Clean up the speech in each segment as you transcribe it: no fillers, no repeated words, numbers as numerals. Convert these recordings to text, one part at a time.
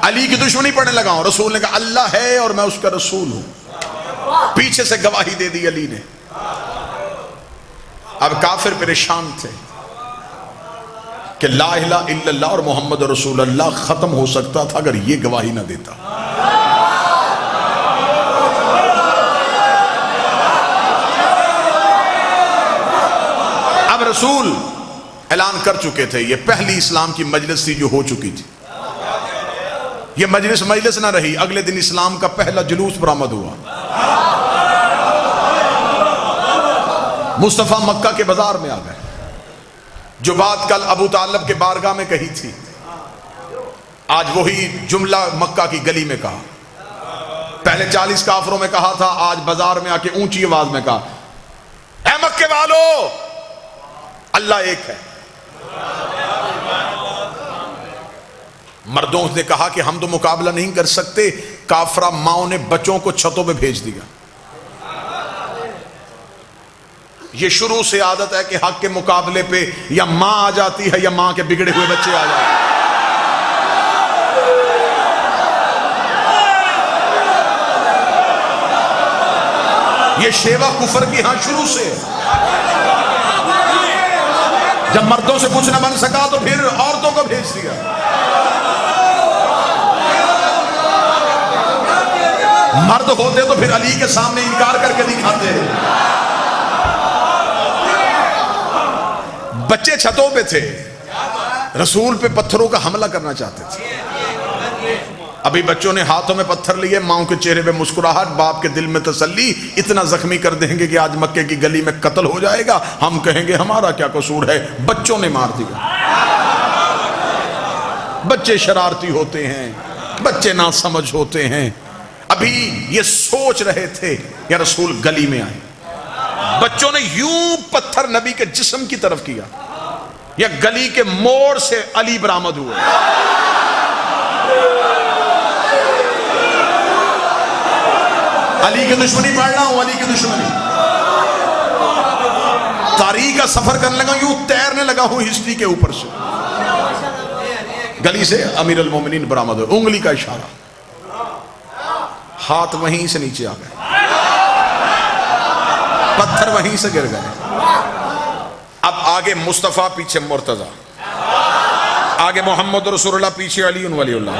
अली की दुश्मनी पढ़ने लगा हूं। रसूल ने कहा अल्लाह है और मैं उसका रसूल हूं। पीछे से गवाही दे दी अली ने। अब काफिर परेशान थे कि ला इलाहा इल्लल्लाह और मोहम्मद रसूलुल्लाह खत्म हो सकता था अगर ये गवाही ना देता। अब रसूल ऐलान कर चुके थे, ये पहली इस्लाम की मजलिस थी जो हो चुकी थी। ये मजलिस ना रही। अगले दिन इस्लाम का पहला जुलूस बरामद हुआ। मुस्तफा मक्का के बाजार में आ गए। जो बात कल अबू तालिब के बारगाह में कही थी, आज वही जुमला मक्का की गली में कहा। पहले 40 काफरों में कहा था, आज बाजार में आके ऊंची आवाज में कहा, ऐ मक्के वालों, अल्लाह एक है। मर्दों ने कहा कि हम तो मुकाबला नहीं कर सकते। काफरा माओ ने बच्चों को छतों पे भेज दिया। ये शुरू से आदत है कि हक के मुकाबले पे या मां आ जाती है या मां के बिगड़े हुए बच्चे आ जाते हैं। ये शेवा कुफर की यहां शुरू से। जब मर्दों से कुछ न बन सका तो फिर औरतों को भेज दिया। मर्द होते तो फिर अली के सामने इनकार करके दिखाते। बच्चे छतों पे थे, रसूल पे पत्थरों का हमला करना चाहते थे। अभी बच्चों ने हाथों में पत्थर लिए, माओ के चेहरे पे मुस्कुराहट, बाप के दिल में तसल्ली। इतना जख्मी कर देंगे कि आज मक्के की गली में कत्ल हो जाएगा, हम कहेंगे हमारा क्या कसूर है। बच्चों ने मार दिया। बच्चे शरारती होते हैं, बच्चे नासमझ होते हैं। अभी ये सोच रहे थे या रसूल गली में आए। बच्चों ने यूं पत्थर नबी के जिस्म की तरफ किया, या गली के मोड़ से अली बरामद हुए। अली की दुश्मनी पढ़ रहा हूं, अली की दुश्मनी। तारीख का सफर करने लगा, यूं तैरने लगा हूं हिस्ट्री के ऊपर से। गली से अमीर अल मोमिनीन बरामद हुए, उंगली का इशारा, हाथ वहीं से नीचे आ गए, पत्थर वहीं से गिर गए। अब आगे मुस्तफा, पीछे मुर्तजा, आगे मोहम्मद रसूलुल्लाह, पीछे अली वलीउल्लाह।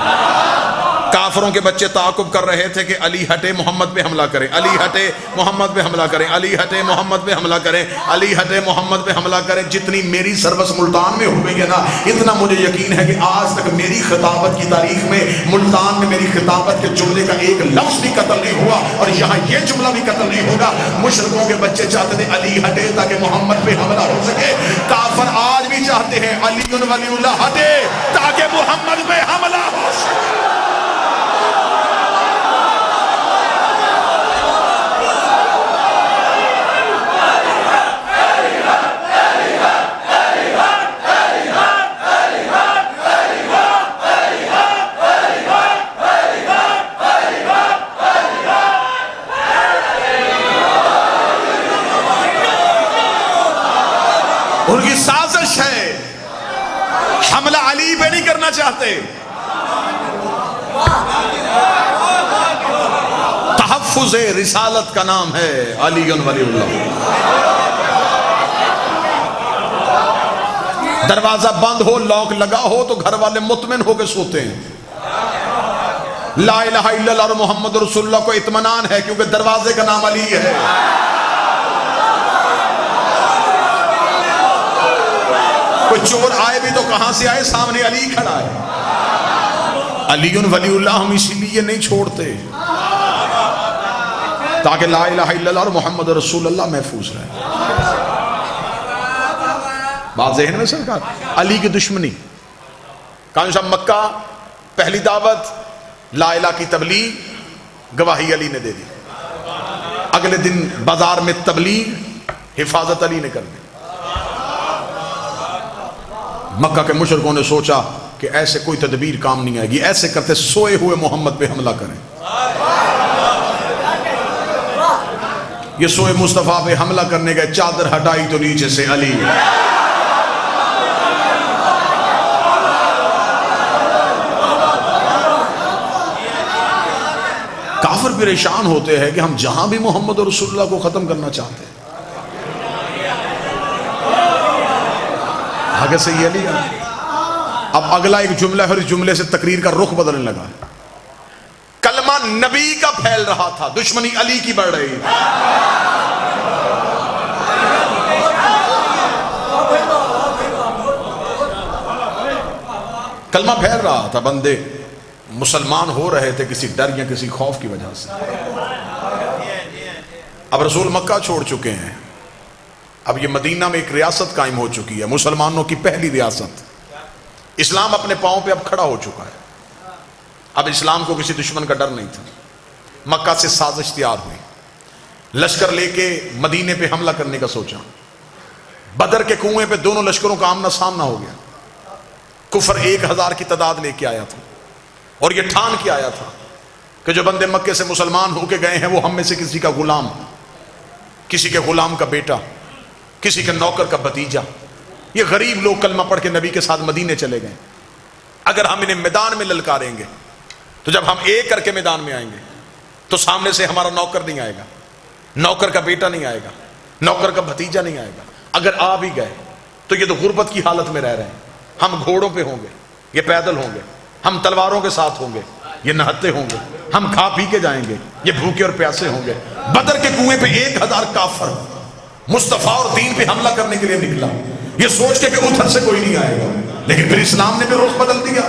काफरों के बच्चे ताकुब कर रहे थे कि अली हटे मोहम्मद पे हमला करें, अली हटे मोहम्मद पे हमला करें, अली हटे मोहम्मद पे हमला करें, अली हटे मोहम्मद पे हमला करें। जितनी मेरी सर्वस मुल्तान में हो गई है ना, इतना मुझे यकीन है कि आज तक मेरी खिताबत की तारीख में मुल्तान में मेरी खिताबत के जुमले का एक लफ्ज भी कत्ल नहीं हुआ, और यहाँ ये जुमला भी कत्ल नहीं होगा। मुशरिकों के बच्चे चाहते थे अली हटे ताकि मोहम्मद पे हमला हो सके। काफिर आज भी चाहते हैं अली वलीउल्लाह हटे ताकि मोहम्मद पे हमला हो सके। उनकी साजिश है, हमला अली पे नहीं करना चाहते। तहफ्फुज़े रिसालत का नाम है अली वलीउल्लाह। दरवाजा बंद हो, लॉक लगा हो तो घर वाले मुतमिन होकर सोते हैं। ला इलाहा इल्लल्लाह और मोहम्मद रसूलुल्लाह को इत्मीनान है क्योंकि दरवाजे का नाम अली है। कोई चोर आए भी तो कहां से आए, सामने अली खड़ा है। अली वलीउल्लाह हम इसीलिए नहीं छोड़ते ताकि ला इलाहा इल्लल्लाह और मोहम्मद रसूलुल्लाह महफूज रहे। बात ज़हन में सरकार। अली की दुश्मनी, कान साहब मक्का पहली दावत, ला इलाहा की तबलीग, गवाही अली ने दे दी। अगले दिन बाजार में तबलीग, हिफाजत अली ने कर दी। मक्का के मुशरिकों ने सोचा कि ऐसे कोई तदबीर काम नहीं आएगी, ऐसे करते सोए हुए मोहम्मद पे हमला करें। ये सोए मुस्तफा पे हमला करने गए, चादर हटाई तो नीचे से अली। काफिर परेशान होते हैं कि हम जहां भी मोहम्मद और रसूलुल्लाह को खत्म करना चाहते हैं, आगे से ये लिया। अब अगला एक जुमला है और इस जुमले से तकरीर का रुख बदलने लगा। कलमा नबी का फैल रहा था, दुश्मनी अली की बढ़ रही थी। कलमा फैल रहा था, बंदे मुसलमान हो रहे थे किसी डर या किसी खौफ की वजह से। अब रसूल मक्का छोड़ चुके हैं, अब ये मदीना में एक रियासत कायम हो चुकी है, मुसलमानों की पहली रियासत। इस्लाम अपने पांव पे अब खड़ा हो चुका है। अब इस्लाम को किसी दुश्मन का डर नहीं था। मक्का से साजिश तैयार हुई, लश्कर लेके मदीने पे हमला करने का सोचा। बदर के कुएं पे दोनों लश्करों का आमना सामना हो गया। कुफर 1000 की तादाद लेके आया था और ये ठान के आया था कि जो बंदे मक्के से मुसलमान होके गए हैं वो हम में से किसी का गुलाम, किसी के गुलाम का बेटा, किसी के नौकर का भतीजा। ये गरीब लोग कलमा पढ़ के नबी के साथ मदीने चले गए। अगर हम इन्हें मैदान में ललकारेंगे तो जब हम एक करके मैदान में आएंगे तो सामने से हमारा नौकर नहीं आएगा, नौकर का बेटा नहीं आएगा, नौकर का भतीजा नहीं आएगा। अगर आ भी गए तो ये तो गुर्बत की हालत में रह रहे हैं। हम घोड़ों पे होंगे, ये पैदल होंगे, हम तलवारों के साथ होंगे, ये नहते होंगे, हम खा पी के जाएंगे, ये भूखे और प्यासे होंगे। बदर के कुएं पे 1000 काफर मुस्तफा और दीन पे हमला करने के लिए निकला, ये सोच के कि उधर से कोई नहीं आएगा। लेकिन फिर इस्लाम ने भी रुख बदल दिया।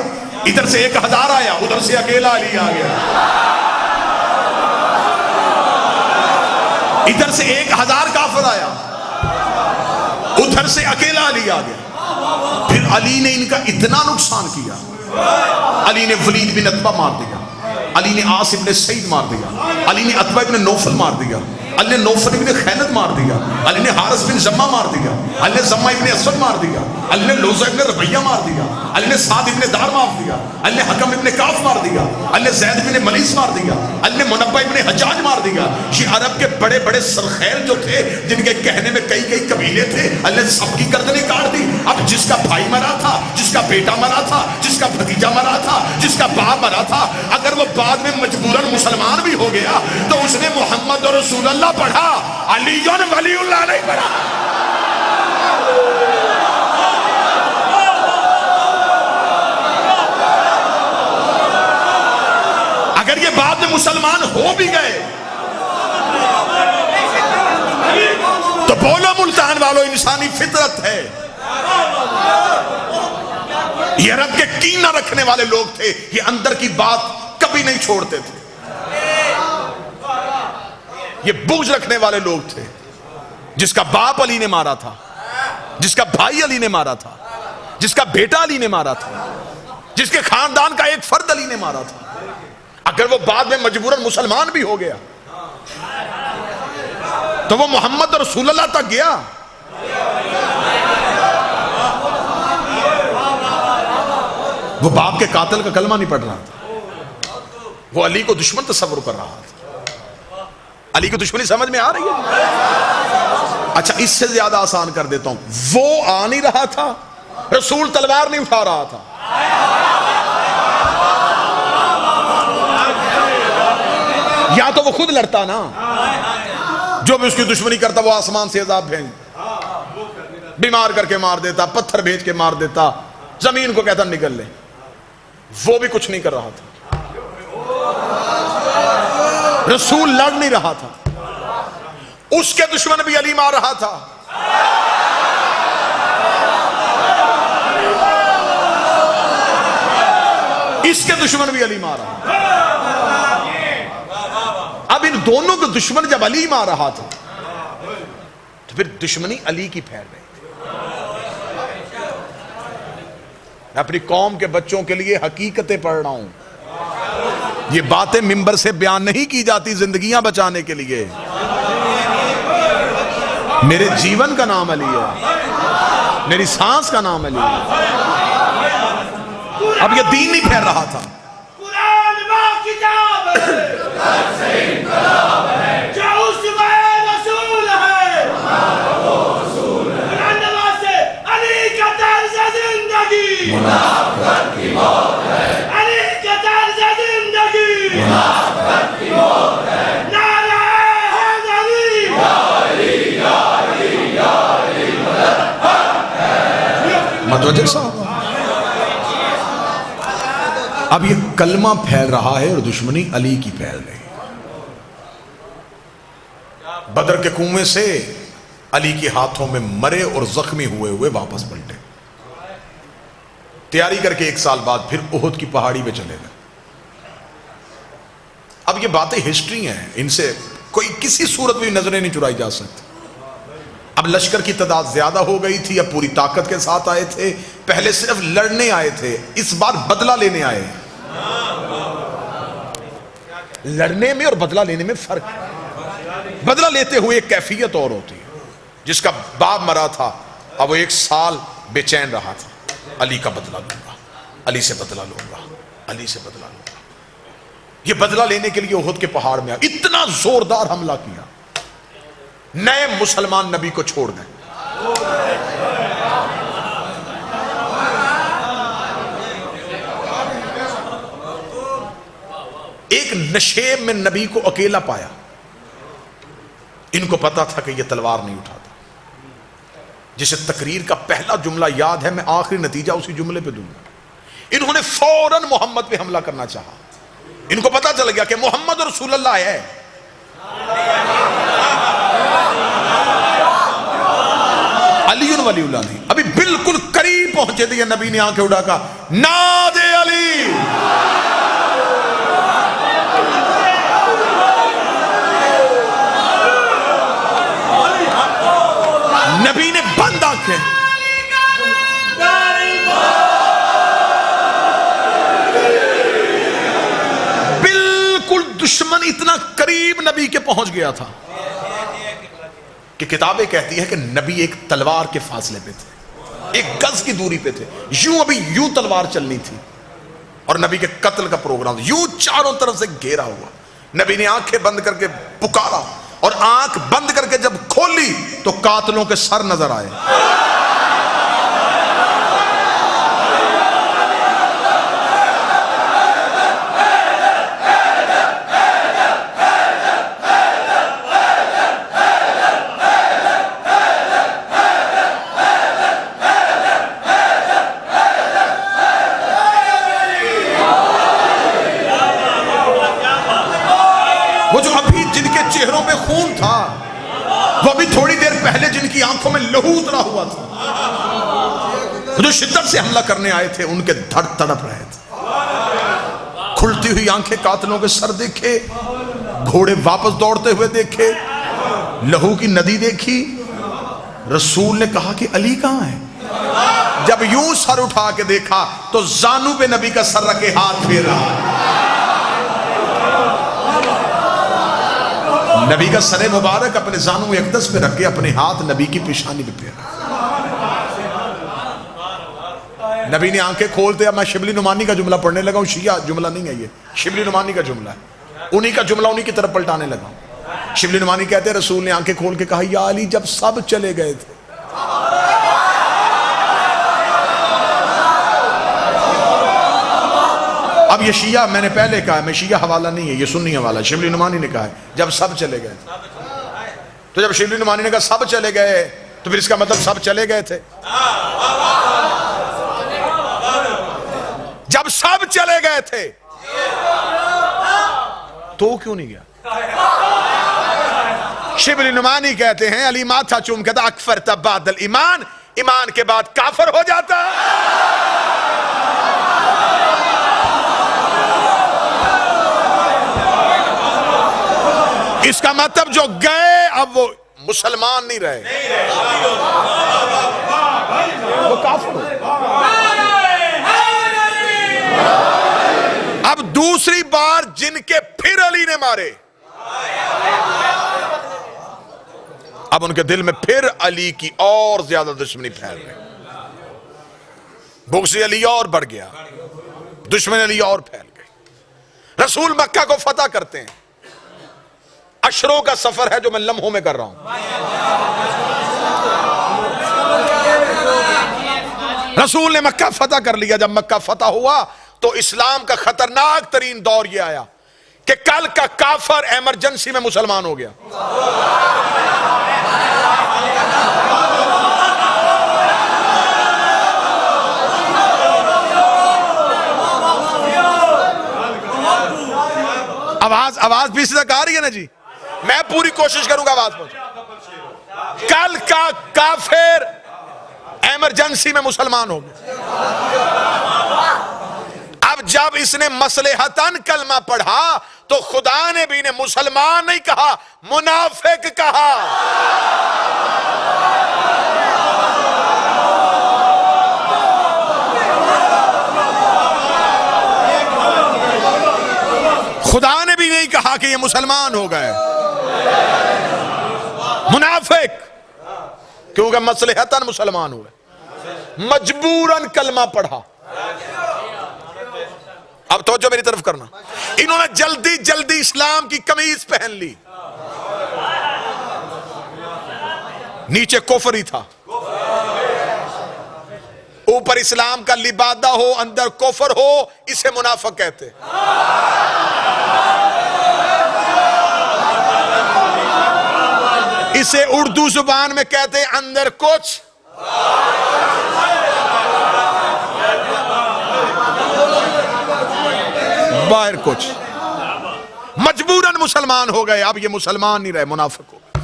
इधर से 1000 आया, उधर से अकेला अली आ गया। इधर से 1000 काफर आया, उधर से अकेला अली आ गया। फिर अली ने इनका इतना नुकसान किया, अली ने वलीद बिन अतबा मार दिया, अली ने आस इब्न सईद मार दिया, अली ने अतबा इब्न नौफल मार दिया, अली ने नौफल इब्न खैलद मार दिया, अली ने हारिस बिन जम्मा मार दिया, अली ने जम्मा इब्न असवद मार दिया, अली ने लोजा इब्न रबैया मार दिया, अली ने साद इब्न दार मार दिया, अली ने हकम इब्न काफ मार दिया, अली ने जैद इब्न मलीस मार दिया, अली ने मुनब्बा इब्न हज्जाज मार दिया। ये अरब के बड़े बड़े सरखैल जो थे, जिनके कहने में कई कई कबीले थे, अल्लाह ने सबकी गर्दनें काट दी। अब जिसका भाई मरा था, जिसका बेटा मरा था, जिसका भतीजा मरा था, जिसका बाप मरा था, अगर वो बाद में मजबूरन मुसलमान भी हो गया तो उसने मोहम्मद और रसूलुल्लाह पढ़ा, अलीयुन वलीउल्लाह नहीं पढ़ा। अगर ये बाद में मुसलमान हो भी गए तो बोलो मुल्तान वालों, इंसानी फितरत है। ये रब के कीना रखने वाले लोग थे, ये अंदर की बात कभी नहीं छोड़ते थे। ये बुग़्ज़ रखने वाले लोग थे। जिसका बाप अली ने मारा था, जिसका भाई अली ने मारा था, जिसका बेटा अली ने मारा था, जिसके खानदान का एक फर्द अली ने मारा था, अगर वो बाद में मजबूरन मुसलमान भी हो गया तो वो मोहम्मद और रसूलुल्लाह तक गया। वो बाप के कातिल का कलमा नहीं पढ़ रहा था, वो अली को दुश्मन तस्वुर कर रहा था। अली की दुश्मनी समझ में आ रही है? अच्छा, इससे ज्यादा आसान कर देता हूं, वो आ नहीं रहा था, रसूल तलवार नहीं उठा रहा था। या तो वो खुद लड़ता ना, जो भी उसकी दुश्मनी करता वो आसमान से अज़ाब भेज, बीमार करके मार देता, पत्थर भेज के मार देता, जमीन को कहता निकल ले। वो भी कुछ नहीं कर रहा था, रसूल लड़ नहीं रहा था, उसके दुश्मन भी अली मार रहा था। इसके दुश्मन भी अली मार रहा था। अब इन दोनों के दुश्मन जब अली मार रहा था तो फिर दुश्मनी अली की फैल रही थी। मैं अपनी कौम के बच्चों के लिए हकीकतें पढ़ रहा हूं। ये बातें मिंबर से बयान नहीं की जाती जिंदगियां बचाने के लिए। मेरे जीवन का नाम अली है, मेरी सांस का नाम अली है। अब ये दीन नहीं फैल रहा था। कुरान मां किताब है, जो उसमें रसूल है, वो रसूल है। कुरान से अली का तर्ज जिंदगी, मुनाफिक की मौत है। अली का तर्ज जिंदगी, मुनाफिक की मौत मुतवज्जह साहब। अब ये कलमा फैल रहा है और दुश्मनी अली की फैल रही है। बदर के कुएं से अली के हाथों में मरे और जख्मी हुए हुए वापस पलटे। तैयारी करके 1 साल बाद फिर ओहद की पहाड़ी पे चले गए। अब ये बातें हिस्ट्री हैं, इनसे कोई किसी सूरत में नजरें नहीं चुराई जा सकती। अब लश्कर की तादाद ज्यादा हो गई थी, अब पूरी ताकत के साथ आए थे। पहले सिर्फ लड़ने आए थे, इस बार बदला लेने आए। लड़ने में और बदला लेने में फर्क है। बदला लेते हुए एक कैफियत और होती है। जिसका बाप मरा था, अब वो 1 साल बेचैन रहा था, अली का बदला लूंगा, अली से बदला लूंगा, अली से बदला लूंगा। ये बदला लेने के लिए ओहद के पहाड़ में इतना जोरदार हमला किया, नए मुसलमान नबी को छोड़ गए। एक नशेब में नबी को अकेला पाया। इनको पता था कि यह तलवार नहीं उठाता। जिसे तकरीर का पहला जुमला याद है, मैं आखिरी नतीजा उसी जुमले पे दूंगा। इन्होंने फौरन मोहम्मद पे हमला करना चाहा। इनको पता चल गया कि मोहम्मद रसूलुल्लाह है। अली वलीउल्लाह नहीं, अभी बिल्कुल करीब पहुंचे थे, नबी ने आंखें उठा कहा, नादे अली। नबी ने बंद आंखें, बिल्कुल दुश्मन इतना करीब नबी के पहुंच गया था कि किताबें कहती है कि नबी एक तलवार के फासले पे थे, 1 गज की दूरी पे थे। यूं अभी यूं तलवार चलनी थी और नबी के कत्ल का प्रोग्राम, यूं चारों तरफ से घेरा हुआ। नबी ने आंखें बंद करके पुकारा और आंख बंद करके जब खोली तो कातलों के सर नजर आए। वो जो अभी जिनके चेहरों पे खून था, वो अभी थोड़ी देर पहले जिनकी आंखों में लहू उतरा हुआ था, जो शिद्दत से हमला करने आए थे, उनके धड़ तड़प रहे थे। खुलती हुई आंखें कातलों के सर देखे, घोड़े वापस दौड़ते हुए देखे, लहू की नदी देखी। रसूल ने कहा कि अली कहां है। जब यूं सर उठा के देखा तो जानू पे नबी का सर रखे हाथ फेर रहा। नबी का सरे मुबारक अपने जानू अक़दस पे रख के अपने हाथ नबी की पेशानी पे फेरा। नबी ने आंखें खोलते, अब मैं शिबली नुमानी का जुमला पढ़ने लगा हूं। शिया जुमला नहीं है ये, शिबली नुमानी का जुमला है। उन्हीं का जुमला उन्हीं की तरफ पलटाने लगा। शिबली नुमानी कहते हैं, रसूल ने आंखें खोल के कहा, या अली जब सब चले गए थे। अब ये शिया, मैंने पहले कहा, मैं शिया हवाला नहीं है, ये सुन्नी हवाला। शिबली नुमानी ने कहा है जब सब चले गए। तो जब शिबली नुमानी ने कहा सब चले गए, तो फिर इसका मतलब सब चले गए थे। जब सब चले गए थे तो क्यों नहीं गया। शिबली नुमानी कहते हैं, अली माथा चूम कहता, अकफर तब बादल ईमान, ईमान के बाद काफर हो जाता। इसका मतलब जो गए अब वो मुसलमान नहीं रहे, वो काफिर हो। अब दूसरी बार जिनके फिर अली ने मारे, अब उनके दिल में फिर अली की और ज्यादा दुश्मनी फैल गई। बुग़्ज़ अली और बढ़ गया, दुश्मनी अली और फैल गई। रसूल मक्का को फतह करते हैं। अशरों का सफर है जो मैं लम्हों में कर रहा हूं। रसूल ने मक्का फतह कर लिया। जब मक्का फतह हुआ तो इस्लाम का खतरनाक तरीन दौर यह आया कि कल का काफर इमरजेंसी में मुसलमान हो गया। आवाज पीछे तक आ रही है ना जी? मैं पूरी कोशिश करूंगा आवाज पहुंचे। कल का काफिर इमरजेंसी में मुसलमान हो गया। अब जब इसने मसलेहतन कलमा पढ़ा तो खुदा ने भी इन्हें मुसलमान नहीं कहा, मुनाफिक कहा। खुदा ने भी नहीं कहा कि ये मुसलमान हो गए, मुनाफिक, क्योंकि मसलेहतन मुसलमान हुए, मजबूरन कलमा पढ़ा। अब तो जो मेरी तरफ करना, इन्होंने जल्दी जल्दी इस्लाम की कमीज पहन ली, नीचे कुफ्र ही था, ऊपर इस्लाम का लिबादा हो, अंदर कुफ्र हो, इसे मुनाफिक कहते। इसे उर्दू जुबान में कहते अंदर कुछ बाहर कुछ। मजबूरन मुसलमान हो गए। अब ये मुसलमान नहीं रहे, मुनाफिक हो गए।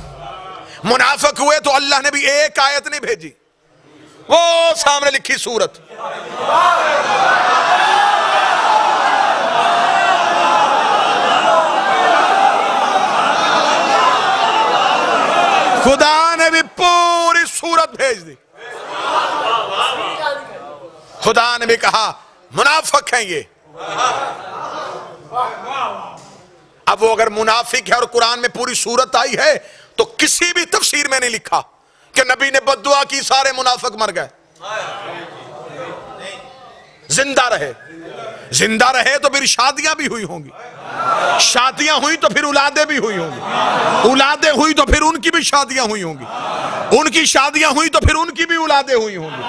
मुनाफिक हुए तो अल्लाह ने भी एक आयत नहीं भेजी, वो सामने लिखी सूरत। खुदा ने भी पूरी सूरत भेज दी। खुदा ने भी कहा मुनाफिक हैं ये। अब वो अगर मुनाफिक है और कुरान में पूरी सूरत आई है तो किसी भी तफसीर में नहीं लिखा कि नबी ने बद्दुआ की सारे मुनाफिक मर गए। जिंदा रहे, जिंदा रहे तो फिर शादियां भी हुई होंगी, शादियां हुई तो फिर औलादें भी हुई होंगी, औलादें हुई तो फिर उनकी भी शादियां हुई होंगी, उनकी शादियां हुई तो फिर उनकी भी औलादें हुई होंगी,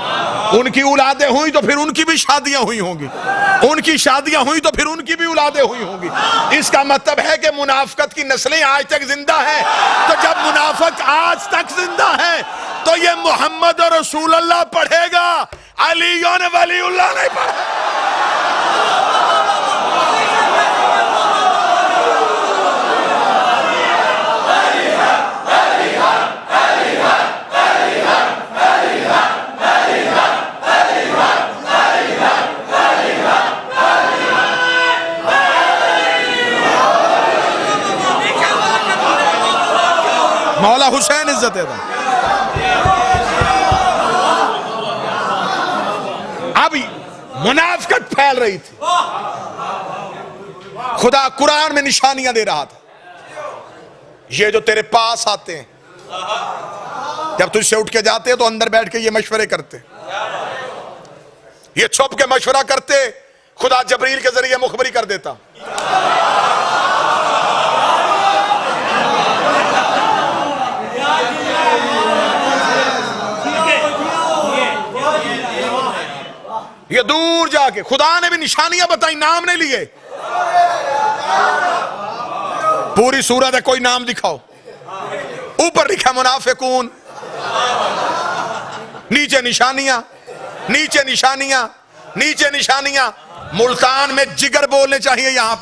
उनकी औलादें हुई तो फिर उनकी भी शादियां हुई होंगी, उनकी शादियां हुई तो फिर उनकी भी औलादें हुई होंगी। इसका मतलब है कि मुनाफिकत की नस्लें आज तक जिंदा है। तो जब मुनाफिक आज तक जिंदा है तो ये मोहम्मद और रसूलुल्लाह पढ़ेगा, अली ने वलीउल्लाह नहीं पढ़ा। मौला हुसैन इज्जत है। अब मुनाफिकत फैल रही थी, खुदा कुरान में निशानियां दे रहा था। ये जो तेरे पास आते हैं, जब तुझसे उठ के जाते तो अंदर बैठ के ये मशवरे करते, ये छुप के मशवरा करते, खुदा जबरील के जरिए मुखबरी कर देता। ये दूर जाके खुदा ने भी निशानियां बताई, नाम नहीं लिए। पूरी सूरत है, कोई नाम दिखाओ। ऊपर लिखा मुनाफिकून, नीचे निशानियां, नीचे निशानियां, नीचे निशानियां। मुल्तान में जिगर बोलने चाहिए, यहां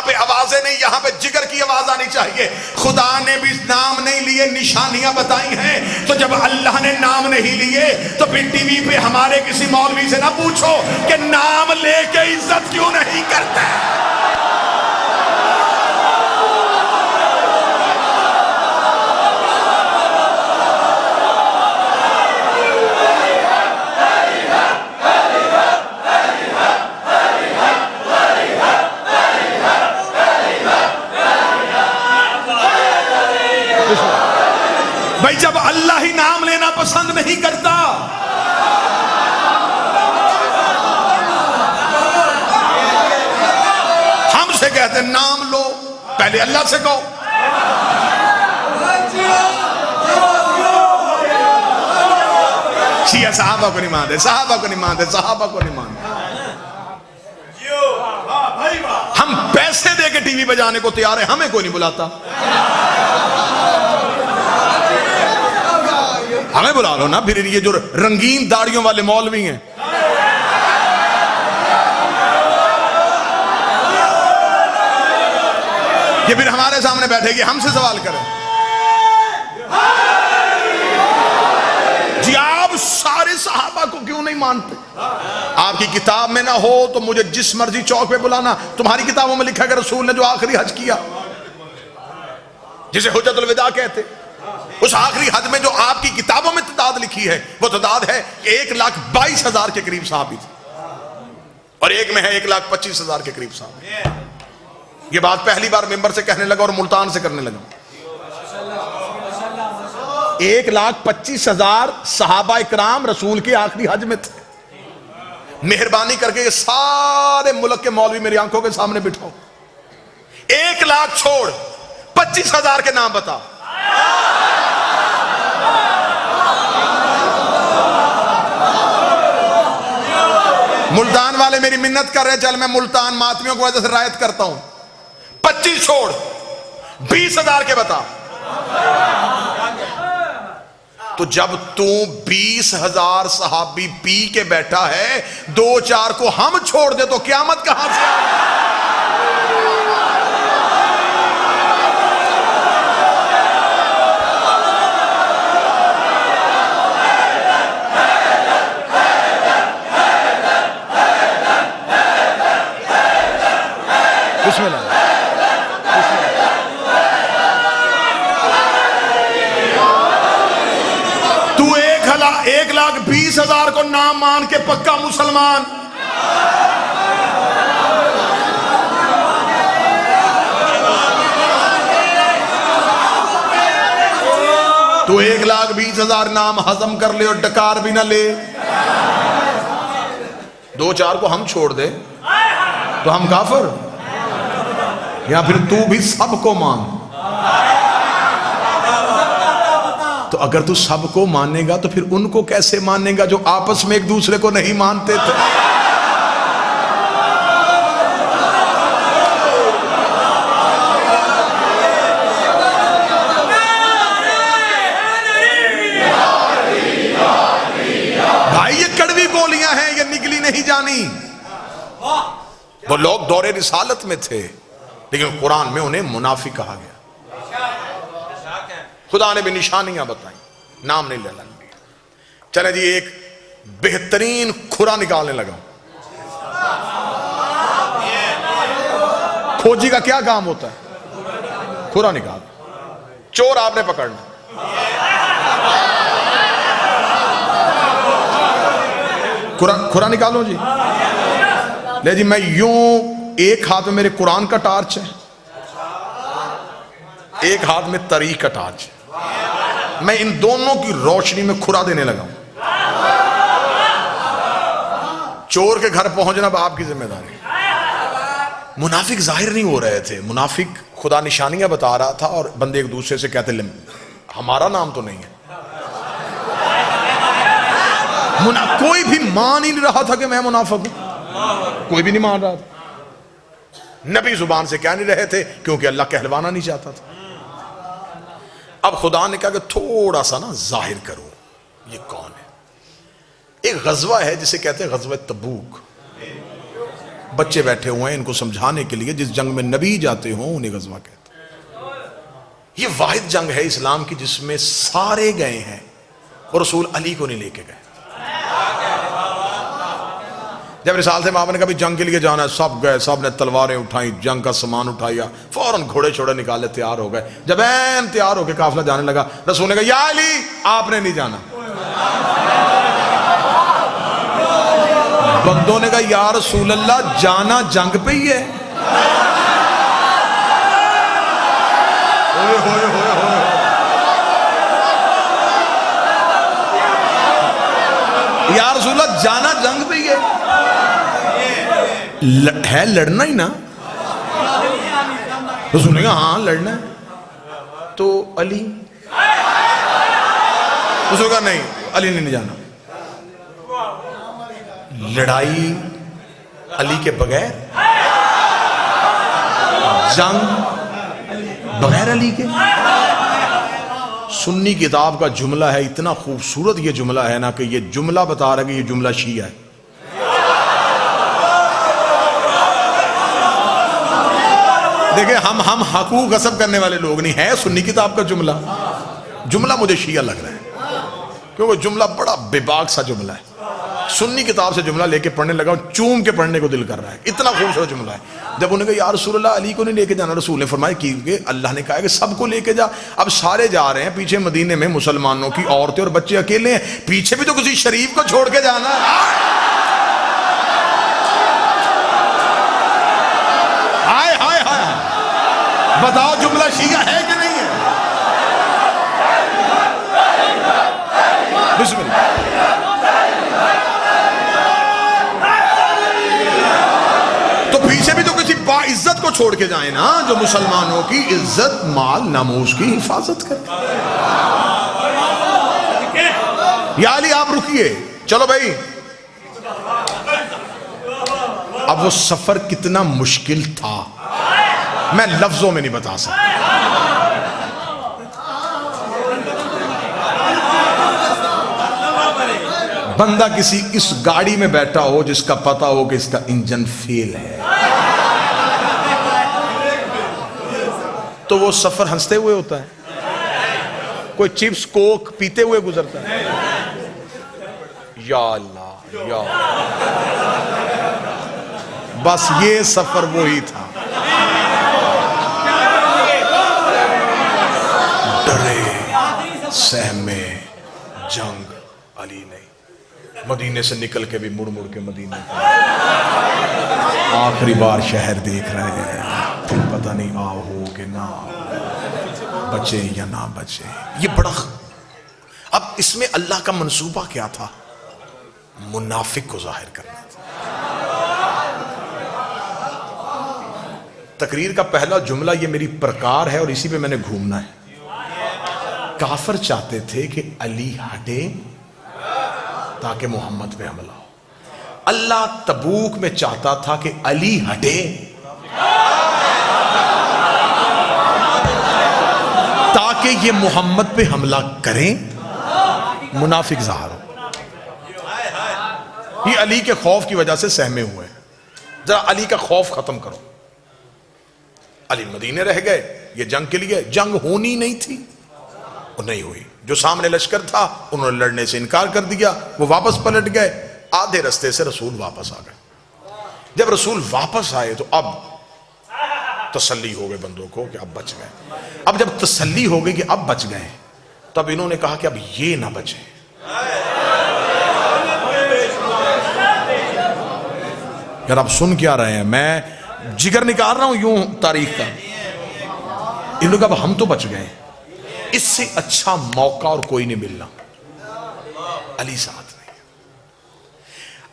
पे आवाजें नहीं, यहां पे जिगर की आवाज आनी चाहिए। खुदा ने भी नाम नहीं लिए, निशानियां बताई हैं। तो जब अल्लाह ने नाम नहीं लिए तो फिर टीवी पे हमारे किसी मौलवी से ना पूछो कि नाम लेके इज्जत क्यों नहीं करते। भाई जब अल्लाह ही नाम लेना पसंद नहीं करता, हमसे कहते नाम लो, पहले अल्लाह से कहो। शिया साहबा को नहीं मानते, साहबा को नहीं मानते, साहबा को नहीं मानते। हम पैसे दे के टीवी बजाने को तैयार है, हमें कोई नहीं बुलाता। हमें बुला लो ना। फिर ये जो रंगीन दाढ़ियों वाले मौलवी हैं, ये फिर हमारे सामने बैठेगी, हमसे सवाल करें। जी आप सारे सहाबा को क्यों नहीं मानते? आपकी किताब में ना हो तो मुझे जिस मर्जी चौक पे बुलाना, तुम्हारी किताबों में लिखा है रसूल ने जो आखिरी हज किया, जिसे हुज्जतुल विदा कहते, उस आखिरी हज में जो आपकी किताबों में तादाद लिखी है वो तादाद है 1,22,000 के करीब सहाबी थे, और एक में है 1,25,000 के करीब सहाबी। ये बात पहली बार मिंबर से कहने लगा और मुल्तान से करने लगा। 1,25,000 सहाबा इकराम रसूल के आखिरी हज में थे। मेहरबानी करके ये सारे मुल्क के मौलवी मेरी आंखों के सामने बिठाओ, 1,00,000 छोड़ 25,000 के नाम बता। मुल्तान वाले मेरी मिन्नत कर रहे, चल मैं मुल्तान मातमियों को वजह से रायत करता हूं, 25 छोड़ 20,000 के बता। तो जब तू 20,000 सहाबी पी के बैठा है, 2-4 को हम छोड़ दे तो क़यामत कहां से आएगी? बिस्मिल्लाह। तू 1,20,000 को नाम मान के पक्का मुसलमान, तू 1,20,000 नाम हजम कर ले और डकार भी ना ले, 2-4 को हम छोड़ दे तो हम काफिर, या फिर तू भी सबको मान? तो अगर तू सबको मानेगा तो फिर उनको कैसे मानेगा जो आपस में एक दूसरे को नहीं मानते थे? भाई ये कड़वी गोलियां हैं, ये निकली नहीं जानी। वो लोग दौरे रिसालत में थे लेकिन कुरान में उन्हें मुनाफिक कहा गया। खुदा ने भी निशानियां बताई, नाम नहीं लेना। चले जी, एक बेहतरीन खुरा निकालने लगा। खोजी का क्या काम होता है? खुरा निकाल। चोर आपने पकड़ना, खुरा निकालो जी। ले जी, मैं यूं, एक हाथ में मेरे कुरान का टार्च है, एक हाथ में तरीक का टार्च है, मैं इन दोनों की रोशनी में खुरा देने लगा हूं। चोर के घर पहुंचना अब आपकी जिम्मेदारी। मुनाफिक जाहिर नहीं हो रहे थे, मुनाफिक खुदा निशानियां बता रहा था और बंदे एक दूसरे से कहते हमारा नाम तो नहीं है। कोई भी मान ही नहीं रहा था कि मैं मुनाफिक हूं, कोई भी नहीं मान रहा था। नबी जुबान से कह नहीं रहे थे क्योंकि अल्लाह कहलवाना नहीं चाहता था। अब खुदा ने कहा कि थोड़ा सा ना जाहिर करो ये कौन है। एक गजवा है जिसे कहते हैं गजवा तबूक। बच्चे बैठे हुए हैं, इनको समझाने के लिए, जिस जंग में नबी जाते हो उन्हें गजवा कहते हैं। ये वाहिद जंग है इस्लाम की जिसमें सारे गए हैं और रसूल अली को नहीं लेके गए। जब रिसाल से मामा ने कहा जंग के लिए जाना है, सब गए, सब ने तलवारें उठाई, जंग का सामान उठाया, फौरन घोड़े छोड़े निकाले, तैयार हो गए। जब ऐन तैयार होकर काफिला जाने लगा, रसूल ने कहा या अली आपने नहीं जाना। बंदों ने कहा या रसूल अल्लाह जाना जंग पे ही है। या रसूल अल्लाह जाना जंग पे ही है लड़ना ही ना? रसूल ने कहा हाँ लड़ना है। तो अली, रसूल कहा नहीं अली ने नहीं जाना। लड़ाई अली के बगैर, जंग बगैर अली के। सुन्नी किताब का जुमला है, इतना खूबसूरत ये जुमला है ना कि ये जुमला बता रहा है कि ये जुमला शिया है। देखिए हम हकूक गसब करने वाले लोग नहीं है। सुन्नी किताब का जुमला, जुमला मुझे शिया लग रहा है क्योंकि जुमला बड़ा बेबाक सा जुमला है। सुन्नी किताब से जुमला लेके पढ़ने लगा, चूम के पढ़ने को दिल कर रहा है, इतना खूबसूरत जुमला है। जब उन्होंने कहा या रसूलल्लाह अली को नहीं लेके जाना, रसूल ने फरमाया कि अल्लाह ने कहा कि सबको लेके जा। अब सारे जा रहे हैं, पीछे मदीने में मुसलमानों की औरतें और बच्चे अकेले हैं, पीछे भी तो किसी शरीफ को छोड़ के जाना है। हाय हाय हाय, बताओ जुमला शिया है कि नहीं है? बिस्मिल्लाह। तो पीछे भी तो किसी बाइज्जत को छोड़ के जाए ना, जो मुसलमानों की इज्जत माल नामूस की हिफाजत करे। या अली आप रुकिए, चलो भाई। अब वो सफर कितना मुश्किल था मैं लफ्जों में नहीं बता सकता। बंदा किसी इस गाड़ी में बैठा हो जिसका पता हो कि इसका इंजन फेल है, तो वो सफर हंसते हुए होता है। कोई चिप्स कोक पीते हुए गुजरता है। या अल्लाह या बस ये सफर वो ही था। डरे सहमे जंग अली नहीं, मदीने से निकल के भी मुड़ मुड़ के मदीने आखिरी बार शहर देख रहे हैं, फिर पता नहीं आओ हो कि ना बचे या ना बचे। ये बड़ा, अब इसमें अल्लाह का मंसूबा क्या था? मुनाफिक को जाहिर करना था। तकरीर का पहला जुमला ये मेरी प्रकार है और इसी पे मैंने घूमना है। काफिर चाहते थे कि अली हटे ताकि मोहम्मद पे हमला हो। अल्लाह तबूक में चाहता था कि अली हटे ताकि ये मोहम्मद पे हमला करें, मुनाफिक ज़ाहिर हो। ये अली के खौफ की वजह से सहमे हुए। जरा अली का खौफ खत्म करो। अली मदीने रह गए, ये जंग के लिए जंग होनी नहीं थी, वो नहीं हुई। जो सामने लश्कर था उन्होंने लड़ने से इनकार कर दिया, वो वापस पलट गए। आधे रास्ते से रसूल वापस आ गए। जब रसूल वापस आए तो अब तसल्ली हो गई बंदों को कि अब बच गए। अब जब तसल्ली हो गई कि अब बच गए, तब इन्होंने कहा कि अब ये ना बचे। यार आप सुन क्या रहे हैं? मैं जिगर निकाल रहा हूं यूं तारीख का। इन लोग अब हम तो बच गए, इससे अच्छा मौका और कोई नहीं मिलना। अली साथ नहीं।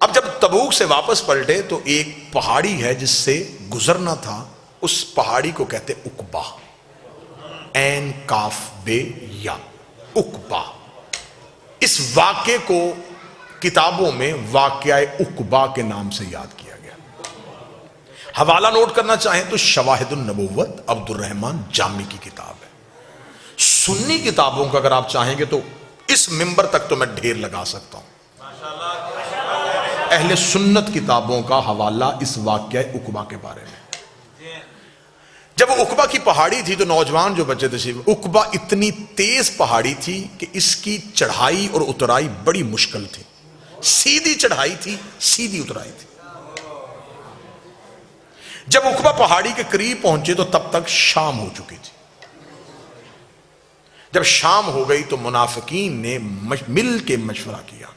अब जब तबूक से वापस पलटे तो एक पहाड़ी है जिससे गुजरना था, उस पहाड़ी को कहते उकबा, ऐन काफ बे या उकबा। इस वाक़े को किताबों में वाक़या उकबा के नाम से याद किया गया। हवाला नोट करना चाहें तो शवाहिदुन नबुव्वत अब्दुर्रहमान जामी की किताब है। सुन्नी किताबों का अगर आप चाहेंगे तो इस मिंबर तक तो मैं ढेर लगा सकता हूं। अहले सुन्नत किताबों का हवाला इस वाक़या उकबा के बारे में। जब उकबा की पहाड़ी थी तो नौजवान जो बच्चे थे, उकबा इतनी तेज पहाड़ी थी कि इसकी चढ़ाई और उतराई बड़ी मुश्किल थी। सीधी चढ़ाई थी, सीधी उतराई थी। जब उकबा पहाड़ी के करीब पहुंचे तो तब तक शाम हो चुकी थी। जब शाम हो गई तो मुनाफिकीन ने मिल के मशवरा किया,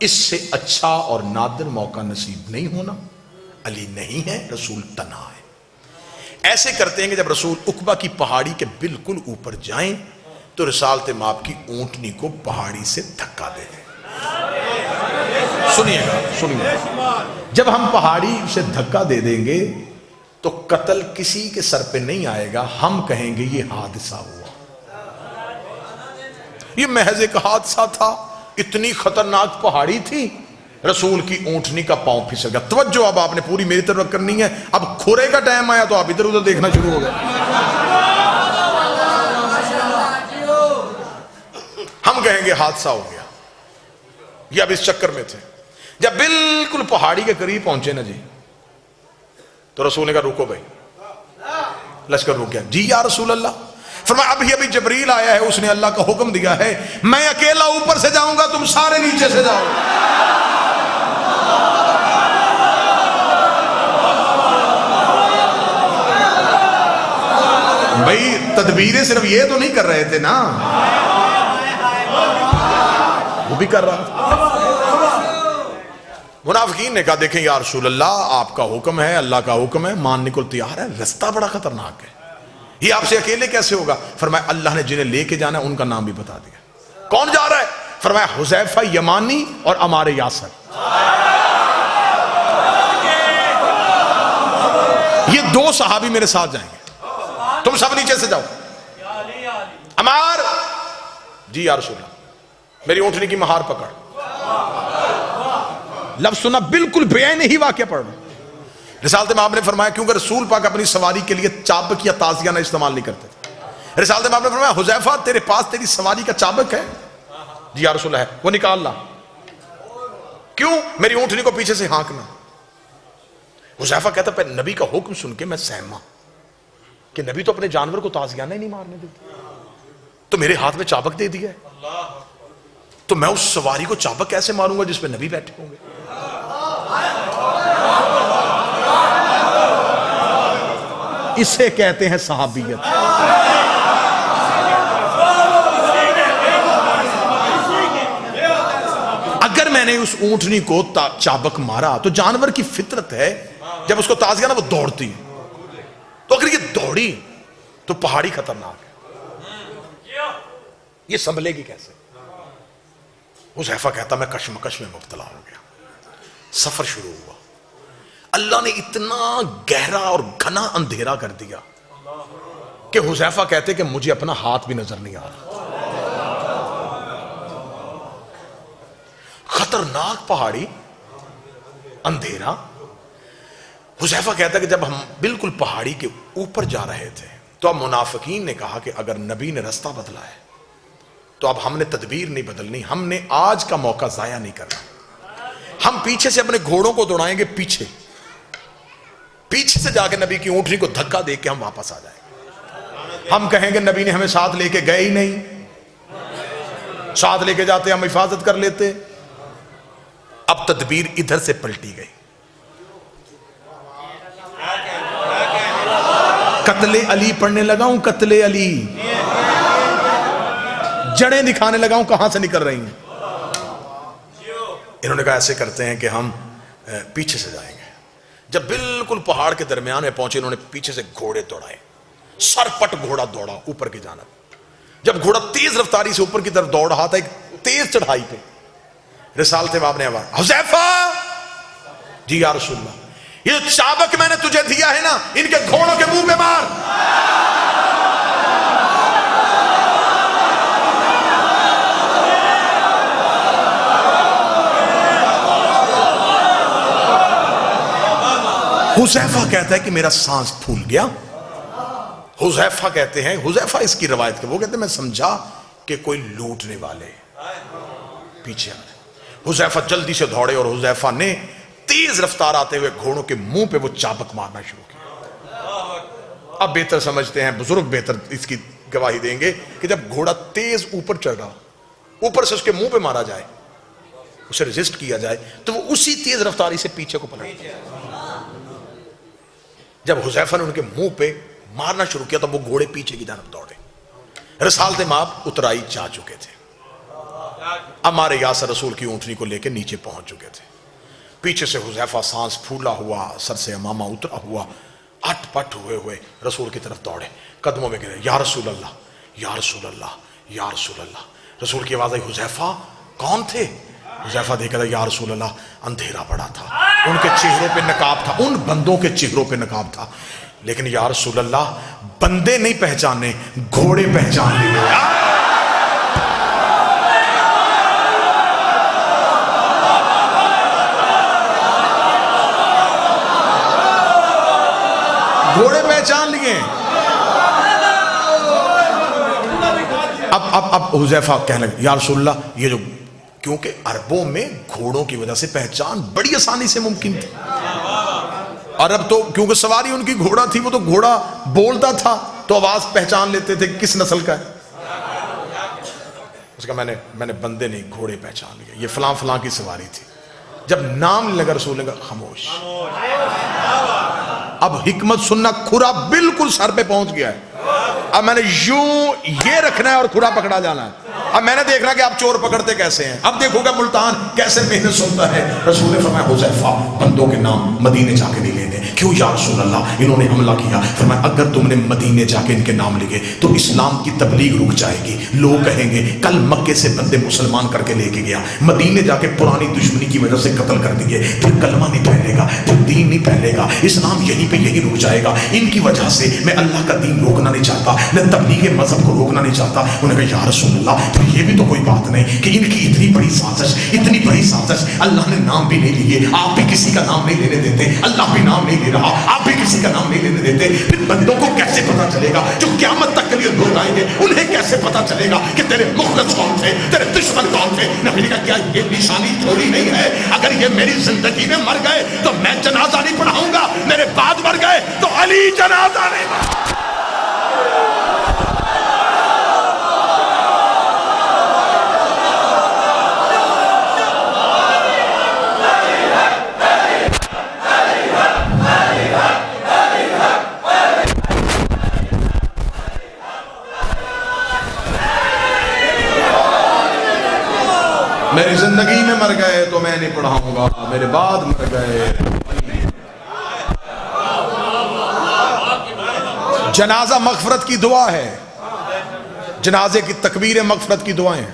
इससे अच्छा और नादिर मौका नसीब नहीं होना। अली नहीं है, रसूल तन्हा है। ऐसे करते हैं कि जब रसूल उकबा की पहाड़ी के बिल्कुल ऊपर जाएं तो रिसालत माप की ऊंटनी को पहाड़ी से धक्का दे दें। सुनिएगा, सुनिएगा। जब हम पहाड़ी से धक्का दे देंगे तो कत्ल किसी के सर पे नहीं आएगा, हम कहेंगे ये हादसा हुआ। ये महज एक हादसा था। इतनी खतरनाक पहाड़ी थी, रसूल की ऊंटनी का पांव फिसल गया। तवज्जो अब आपने पूरी मेरी तरफ करनी है। अब खुरे का टाइम आया तो आप इधर उधर देखना शुरू हो गए। हम कहेंगे हादसा हो गया। ये अब इस चक्कर में थे। जब बिल्कुल पहाड़ी के करीब पहुंचे ना जी, तो रसूल ने कहा रुको भाई, लश्कर रुक गया। जी या रसूल अल्लाह। फरमाया अभी अभी जबरील आया है, उसने अल्लाह का हुक्म दिया है, मैं अकेला ऊपर से जाऊंगा, तुम सारे नीचे से जाओ। भाई तदबीरें सिर्फ ये तो नहीं कर रहे थे ना, वो भी कर रहा था। मुनाफिकीन ने कहा देखें या रसूल अल्लाह, आपका हुक्म है, अल्लाह का हुक्म है, मानने को तैयार है, रास्ता बड़ा खतरनाक है, ये आपसे अकेले कैसे होगा? फरमाया अल्लाह ने जिन्हें लेके जाना है उनका नाम भी बता दिया। कौन जा रहा है? फरमाया हुज़ैफा यमानी और अमार यासर, ये दो सहाबी मेरे साथ जाएंगे, तुम सब नीचे से जाओ। अमार, जी या रसूल अल्लाह, मेरी ऊँटनी की महार पकड़। लफ्ज सुना, बिल्कुल बेआईन ही वाक्य पढ़ रहा। रिसालत में आपने फरमाया क्योंकि रसूल पाक अपनी सवारी के लिए चाबक या ताजियाना इस्तेमाल नहीं करते थे। रिसालत में आपने फरमाया हुज़ैफा तेरे पास तेरी सवारी का चाबक है? जी या रसूल है। वो निकाल ला। क्यों? मेरी ऊँटनी को पीछे से हाँकना। हुज़ैफा कहता पर नबी का हुक्म सुन के मैं सहमा कि नबी तो अपने जानवर को ताजियाना ही नहीं मारने देते, तो मेरे हाथ में चाबक दे दिया है, तो मैं उस सवारी को चाबक कैसे मारूंगा जिसपे नबी बैठे होंगे? इसे कहते हैं सहाबियत। अगर मैंने उस ऊंटनी को चाबक मारा तो जानवर की फितरत है, जब उसको ताजियाना वो दौड़ती है, तो अगर ये दौड़ी तो पहाड़ी खतरनाक है, ये संभलेगी कैसे? हुज़ैफा कहता मैं कशमकश में मुब्तला हो गया। सफर शुरू हुआ, अल्लाह ने इतना गहरा और घना अंधेरा कर दिया कि हुज़ैफा कहते कि मुझे अपना हाथ भी नजर नहीं आ रहा। खतरनाक पहाड़ी, अंधेरा। हुज़ैफा कहता कि जब हम बिल्कुल पहाड़ी के ऊपर जा रहे थे तो अब मुनाफिकीन ने कहा कि अगर नबी ने रास्ता बदला है तो अब हमने तदबीर नहीं बदलनी, हमने आज का मौका जाया नहीं करना। हम पीछे से अपने घोड़ों को दौड़ाएंगे, पीछे से जाके नबी की ऊंटनी को धक्का दे के हम वापस आ जाएंगे। हम कहेंगे नबी ने हमें साथ लेके गए ही नहीं, साथ लेके जाते हम हिफाजत कर लेते। अब तदबीर इधर से पलटी गई, कत्ले अली पढ़ने लगा हूं, कत्ले अली, जड़ें दिखाने लगा हूं कहां से निकल रही हैं। इन्होंने कहा ऐसे करते हैं कि हम पीछे से जाएंगे। जब बिल्कुल पहाड़ के दरमियान में पहुंचे, इन्होंने पीछे से घोड़े दौड़ाए, सरपट घोड़ा दौड़ा ऊपर की जानब। जब घोड़ा तेज रफ्तारी से ऊपर की तरफ दौड़ रहा था एक तेज चढ़ाई पे, रिसालत में आपने आवाज, हुज़ैफा, जी या रसूलल्लाह, ये चाबक मैंने तुझे दिया है ना, इनके घोड़ों के मुंह पे मार। हुज़ैफा कहता है कि मेरा सांस फूल गया। हुज़ैफा कहते हैं, हुज़ैफा इसकी रवायत के, वो कहते हैं मैं समझा कि कोई लूटने वाले पीछे आ रहे। हुज़ैफा जल्दी से दौड़े और हुज़ैफा ने तेज रफ्तार आते हुए घोड़ों के मुंह पे वो चाबक मारना शुरू किया। अब बेहतर समझते हैं बुजुर्ग, बेहतर इसकी गवाही देंगे कि जब घोड़ा तेज ऊपर चढ़ रहा, ऊपर से उसके मुंह पे मारा जाए, उसे रेजिस्ट किया जाए, तो वो उसी तेज रफ्तारी से पीछे को पलट। जब हुज़ैफा ने उनके मुंह पे मारना शुरू किया तो वो घोड़े पीछे की तरफ दौड़े। रिसालत में आप उतराई जा चुके थे, अमार यासर रसूल की ऊंटनी को लेकर नीचे पहुंच चुके थे। पीछे से हुज़ैफा सांस फूला हुआ, सर से अमामा उतरा हुआ, अटपट हुए हुए रसूल की तरफ दौड़े, कदमों में गिरे, या रसूल अल्लाह, या रसूल अल्लाह, या रसूल अल्लाह। रसूल की आवाज आई, हुज़ैफा कौन थे? हुज़ैफा देखा था, या रसूल अल्लाह, अंधेरा पड़ा था, उनके चेहरों पे नकाब था, उन बंदों के चेहरों पे नकाब था, लेकिन या रसूल अल्लाह बंदे नहीं पहचाने, घोड़े पहचान लिए। घोड़े पहचान लिए। अब हुज़ैफा कहने लगे, या रसूल अल्लाह, ये जो, क्योंकि अरबों में घोड़ों की वजह से पहचान बड़ी आसानी से मुमकिन थी। और अब तो क्योंकि सवारी उनकी घोड़ा थी, वो तो घोड़ा बोलता था तो आवाज पहचान लेते थे किस नस्ल का है। उसका मैंने बंदे नहीं घोड़े पहचान लिए, ये फलां फलां की सवारी थी। जब नाम नहीं लगा रसूल का, खामोश। अब हिकमत सुनना, खुरा बिल्कुल सर पे पहुंच गया है। अब मैंने यूं ये रखना है और खुरा पकड़ा जाना है। अब मैंने देखना कि आप चोर पकड़ते कैसे हैं। अब देखोगे मुल्तान कैसे मेहनत सुनता है। रसूल ने फरमाया हुज़ैफा बंदों के नाम मदीने जाके नहीं लेने। क्यों या रसूल अल्लाह, इन्होंने हमला किया। फरमाया अगर तुमने मदीने जाके इनके नाम लिए तो इस्लाम की तबलीग रुक जाएगी। लोग कहेंगे कल मक्के से बंदे मुसलमान करके लेके गया, मदीने जाके पुरानी दुश्मनी की वजह से कत्ल कर दिए, फिर कलमा नहीं फैलेगा, फिर दीन नहीं फैलेगा, इस्लाम यहीं पे यहीं रुक जाएगा। इनकी वजह से मैं अल्लाह का दीन रोकना नहीं चाहता, मैं तबलीग मजहब को रोकना नहीं चाहता। उन्होंने कहा या रसूल अल्लाह, तो ये भी तो कोई बात नहीं कि इनकी इतनी बड़ी साजिश, इतनी बड़ी साजिश, अल्लाह ने नाम भी नहीं लिए, आप भी किसी का नाम नहीं लेने देते, अल्लाह भी नाम नहीं ले रहा, आप भी किसी का नाम नहीं लेने देते। फिर बंदों को कैसे पता चलेगा, जो क़यामत तक के लिए लोग आएंगे, उन्हें कैसे पता चलेगा कि तेरे मुखलिस कौन थे, तेरे दुश्मन कौन थे। नबी का क्या ये निशानी थोड़ी नहीं है, अगर ये मेरी जिंदगी में मर गए तो मैं जनाजा नहीं पढ़ाऊंगा, मेरे बाद मर गए तो अली जनाजा नहीं पढ़ाऊंगा। मेरी जिंदगी में मर गए तो मैं नहीं पढ़ाऊंगा, मेरे बाद मर गए। जनाजा मगफरत की दुआ है, जनाजे की तकबीर मगफरत की दुआएं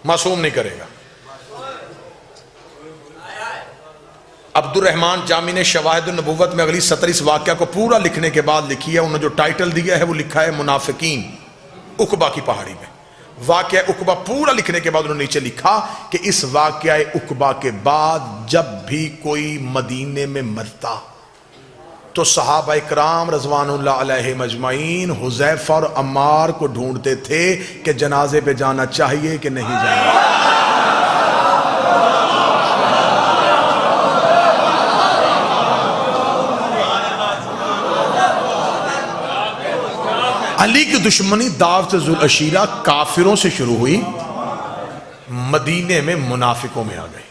मासूम नहीं करेगा। अब्दुर्रहमान जामी ने शवाहिद नबुव्वत में अगली 17 इस वाक़या को पूरा लिखने के बाद लिखी है। उन्होंने जो टाइटल दिया है वो लिखा है मुनाफिकीन, उकबा की पहाड़ी में। वाक़या उकबा पूरा लिखने के बाद उन्होंने नीचे लिखा कि इस वाक़या उकबा के बाद जब भी कोई मदीने में मरता तो सहाबा इकराम रज़वानुल्लाह अलैहिम अजमाइन हुज़ैफा और अम्मार को ढूंढते थे कि जनाजे पे जाना चाहिए कि नहीं जाना। अली की दुश्मनी दावत जुल अशीरा काफिरों से शुरू हुई, मदीने में मुनाफिकों में आ गई।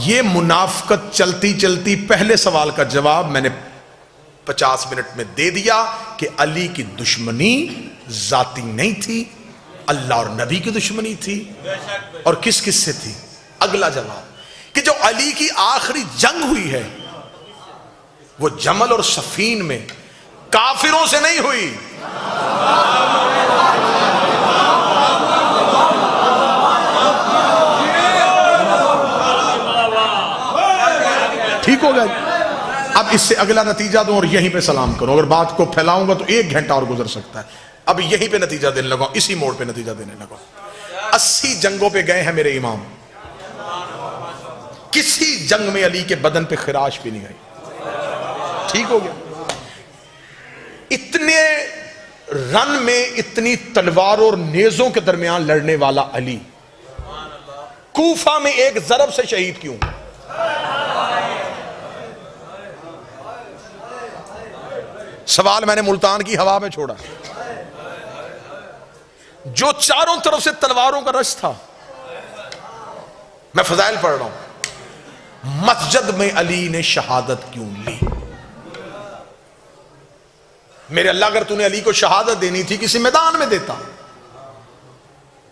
ये मुनाफिकत चलती चलती पहले सवाल का जवाब मैंने 50 मिनट में दे दिया कि अली की दुश्मनी जाती नहीं थी, अल्लाह और नबी की दुश्मनी थी। और किस किस से थी? अगला जवाब कि जो अली की आखिरी जंग हुई है वो जमल और सफीन में काफिरों से नहीं हुई, ठीक हो गया। अब इससे अगला नतीजा दूं और यहीं पे सलाम करो। अगर बात को फैलाऊंगा तो 1 घंटा और गुजर सकता है। अब यहीं पे नतीजा देने लगा, इसी मोड़ पे नतीजा देने लगा। 80 जंगों पे गए हैं मेरे इमाम, किसी जंग में अली के बदन पे खिराश भी नहीं आई, ठीक हो गया। इतने रन में इतनी तलवारों और नेजों के दरमियान लड़ने वाला अली कूफा में एक जरब से शहीद क्यों? सवाल मैंने मुल्तान की हवा में छोड़ा। जो चारों तरफ से तलवारों का रश था, मैं फजाइल पढ़ रहा हूं, मस्जिद में अली ने शहादत क्यों ली? मेरे अल्लाह, अगर तूने अली को शहादत देनी थी किसी मैदान में देता,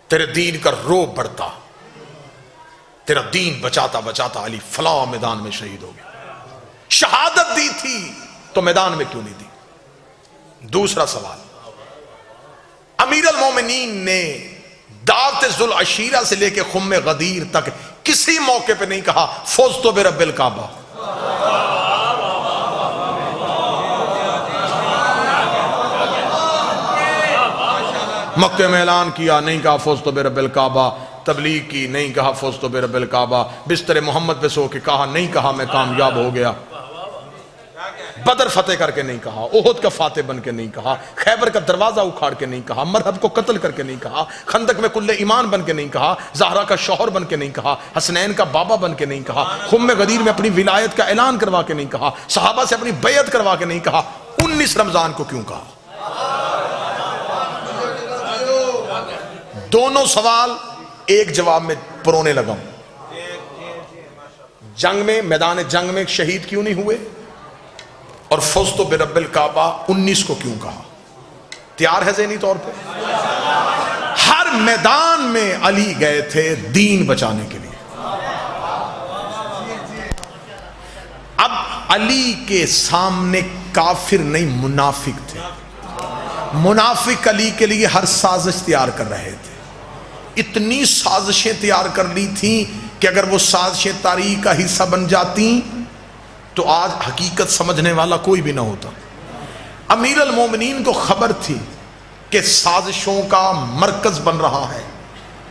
तेरे दीन का रोब बढ़ता, तेरा दीन बचाता बचाता अली फला मैदान में शहीद हो गया। शहादत दी थी तो मैदान में क्यों नहीं दी? दूसरा सवाल, अमीर अल मोमिनीन ने दावत जुल अशीरा से लेके खुम्मे गदीर तक किसी मौके पे नहीं कहा फौज तो बिरब्बिल काबा। मक्के में ऐलान किया, नहीं कहा फौज तो बिरब्बिल काबा। तबलीग की, नहीं कहा फौज तो बिरब्बिल काबा। बिस्तर मोहम्मद पे सो के कहा, नहीं कहा मैं कामयाब हो गया। बदर फतेह करके नहीं कहा, ओहद का फातेह बन के नहीं कहा, खैबर का दरवाजा उखाड़ के नहीं कहा, मरहब को कत्ल करके नहीं कहा, खंदक में कुल्ले ईमान बन के नहीं कहा, ज़हरा का शौहर बन के नहीं कहा, हसनैन का बाबा बन के नहीं कहा, खुम्मे गदीर में अपनी विलायत का ऐलान करवा के नहीं कहा, सहाबा से अपनी बैयत करवा के नहीं कहा। 19 रमजान को क्यों कहा? दोनों सवाल एक जवाब में पुरोने लगा। जंग में, मैदान जंग में शहीद क्यों नहीं हुए? और फौस्तो बिरब्बिल काबा 19 को क्यों कहा? तैयार है ज़हनी तौर पे? हर मैदान में अली गए थे दीन बचाने के लिए। अब अली के सामने काफिर नहीं, मुनाफिक थे। मुनाफिक अली के लिए हर साजिश तैयार कर रहे थे। इतनी साजिशें तैयार कर ली थी कि अगर वो साजिशें तारीख का हिस्सा बन जाती तो आज हकीकत समझने वाला कोई भी ना होता। अमीर अल मोमिनीन को खबर थी कि साजिशों का मरकज बन रहा है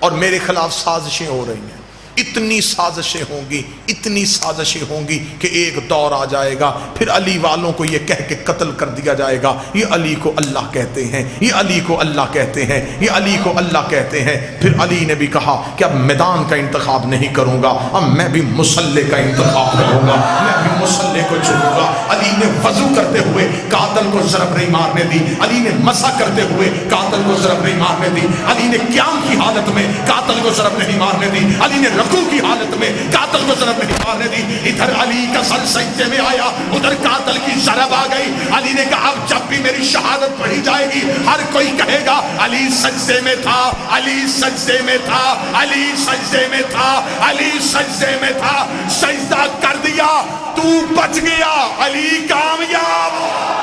और मेरे खिलाफ साजिशें हो रही हैं। इतनी साजिशें होंगी, इतनी साजिशें होंगी कि एक दौर आ जाएगा फिर अली वालों को ये कह के कत्ल कर दिया जाएगा, ये अली को अल्लाह कहते हैं, ये अली को अल्लाह कहते हैं, ये अली को अल्लाह कहते हैं। फिर अली ने भी कहा कि अब मैदान का इंतखाब नहीं करूंगा, अब मैं भी मुसल्ले का इंतखाब करूंगा, मैं भी मुसल्ले को चुनूंगा। अली ने वजू करते हुए कातल को ज़रब नहीं मारने दी, अली ने मसा करते हुए कातल को ज़रब नहीं मारने दी, अली ने क़याम की हालत में कातल को ज़रब नहीं मारने दी, अली ने रकू की हालत में कातल को ज़रब नहीं मारने दी। इधर अली का सर सजदे में आया, उधर कातल की ज़रब आ गई। अली ने कहा अब जब भी मेरी शहादत पढ़ी जाएगी हर कोई कहेगा अली सजदे में था, अली सजदे में था, अली सजदे में था, अली सजदे में था। सजदा कर दिया, तू बच गया, अली कामयाब।